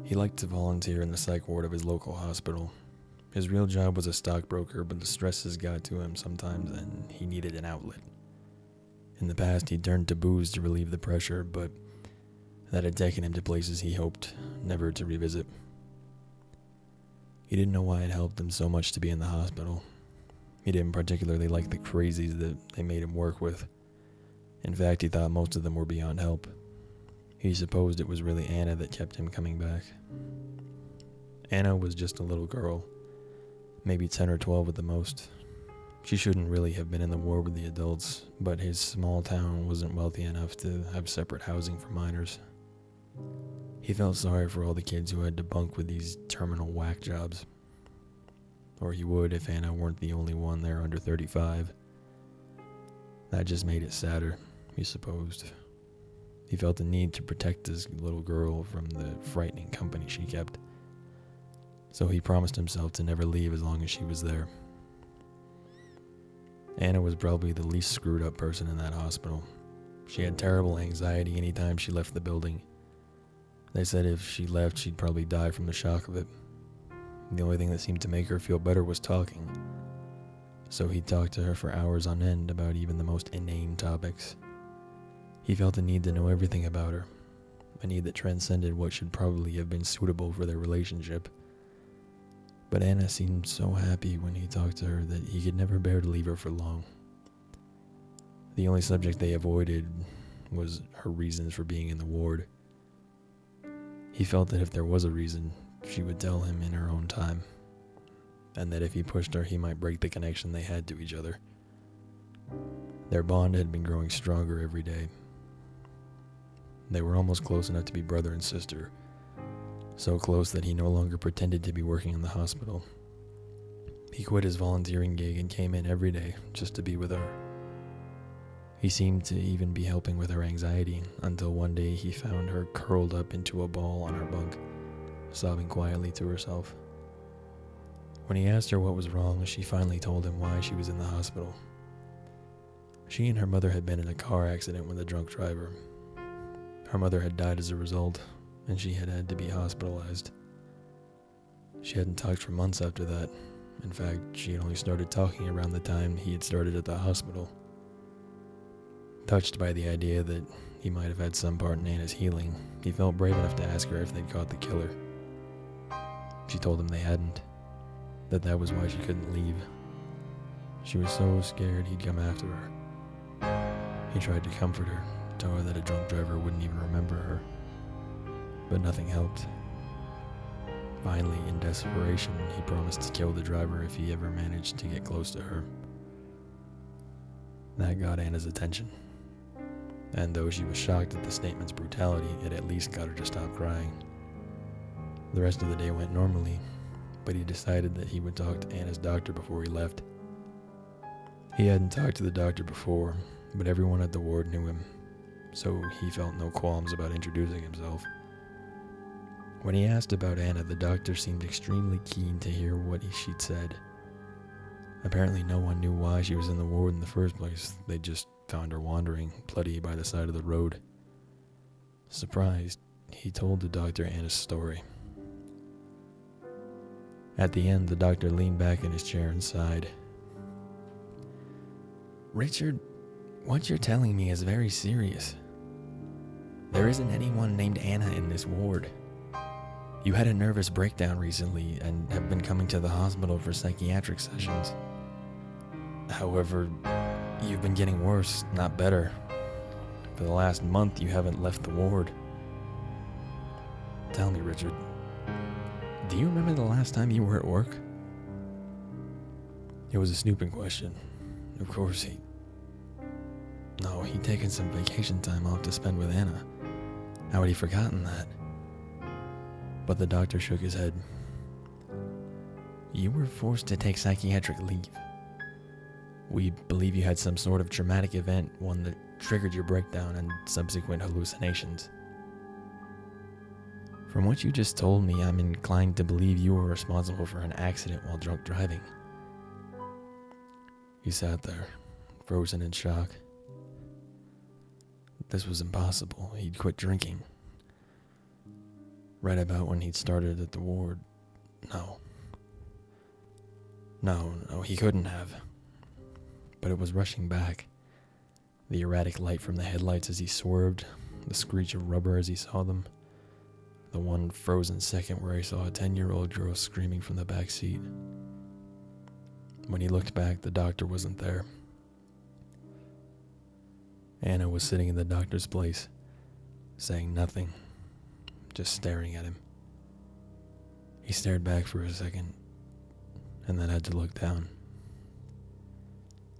He liked to volunteer in the psych ward of his local hospital. His real job was a stockbroker, but the stresses got to him sometimes and he needed an outlet. In the past, he turned to booze to relieve the pressure, but that had taken him to places he hoped never to revisit. He didn't know why it helped him so much to be in the hospital. He didn't particularly like the crazies that they made him work with. In fact, he thought most of them were beyond help. He supposed it was really Anna that kept him coming back. Anna was just a little girl, maybe 10 or 12 at the most. She shouldn't really have been in the ward with the adults, but his small town wasn't wealthy enough to have separate housing for minors. He felt sorry for all the kids who had to bunk with these terminal whack jobs. Or he would if Anna weren't the only one there under 35. That just made it sadder, he supposed. He felt the need to protect his little girl from the frightening company she kept. So he promised himself to never leave as long as she was there. Anna was probably the least screwed up person in that hospital. She had terrible anxiety anytime she left the building. They said if she left, she'd probably die from the shock of it. The only thing that seemed to make her feel better was talking. So he talked to her for hours on end about even the most inane topics. He felt a need to know everything about her, a need that transcended what should probably have been suitable for their relationship. But Anna seemed so happy when he talked to her that he could never bear to leave her for long. The only subject they avoided was her reasons for being in the ward. He felt that if there was a reason, she would tell him in her own time, and that if he pushed her, he might break the connection they had to each other. Their bond had been growing stronger every day. They were almost close enough to be brother and sister, so close that he no longer pretended to be working in the hospital. He quit his volunteering gig and came in every day just to be with her. He seemed to even be helping with her anxiety until one day he found her curled up into a ball on her bunk, sobbing quietly to herself. When he asked her what was wrong, she finally told him why she was in the hospital. She and her mother had been in a car accident with a drunk driver. Her mother had died as a result, and she had had to be hospitalized. She hadn't talked for months after that. In fact, she had only started talking around the time he had started at the hospital. Touched by the idea that he might have had some part in Anna's healing, he felt brave enough to ask her if they'd caught the killer. She told him they hadn't, that was why she couldn't leave. She was so scared he'd come after her. He tried to comfort her, tell her that a drunk driver wouldn't even remember her, but nothing helped. Finally, in desperation, he promised to kill the driver if he ever managed to get close to her. That got Anna's attention, and though she was shocked at the statement's brutality, it at least got her to stop crying. The rest of the day went normally, but he decided that he would talk to Anna's doctor before he left. He hadn't talked to the doctor before, but everyone at the ward knew him, so he felt no qualms about introducing himself. When he asked about Anna, the doctor seemed extremely keen to hear what she'd said. Apparently no one knew why she was in the ward in the first place. They just found her wandering, bloody by the side of the road. Surprised, he told the doctor Anna's story. At the end, the doctor leaned back in his chair and sighed. "Richard, what you're telling me is very serious. There isn't anyone named Anna in this ward. You had a nervous breakdown recently and have been coming to the hospital for psychiatric sessions. However, you've been getting worse, not better. For the last month, you haven't left the ward. Tell me, Richard, do you remember the last time you were at work?" It was a snooping question. Of course, he'd taken some vacation time off to spend with Anna. How had he forgotten that? But the doctor shook his head. "You were forced to take psychiatric leave. We believe you had some sort of traumatic event, one that triggered your breakdown and subsequent hallucinations. From what you just told me, I'm inclined to believe you were responsible for an accident while drunk driving." He sat there, frozen in shock. This was impossible. He'd quit drinking. Right about when he'd started at the ward. No. No, he couldn't have. But it was rushing back. The erratic light from the headlights as he swerved, the screech of rubber as he saw them, the one frozen second where he saw a 10-year-old girl screaming from the back seat. When he looked back, the doctor wasn't there. Anna was sitting in the doctor's place, saying nothing, just staring at him. He stared back for a second, and then had to look down.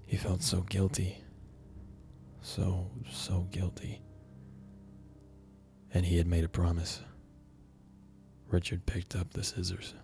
He felt so guilty. So guilty. And he had made a promise. Richard picked up the scissors.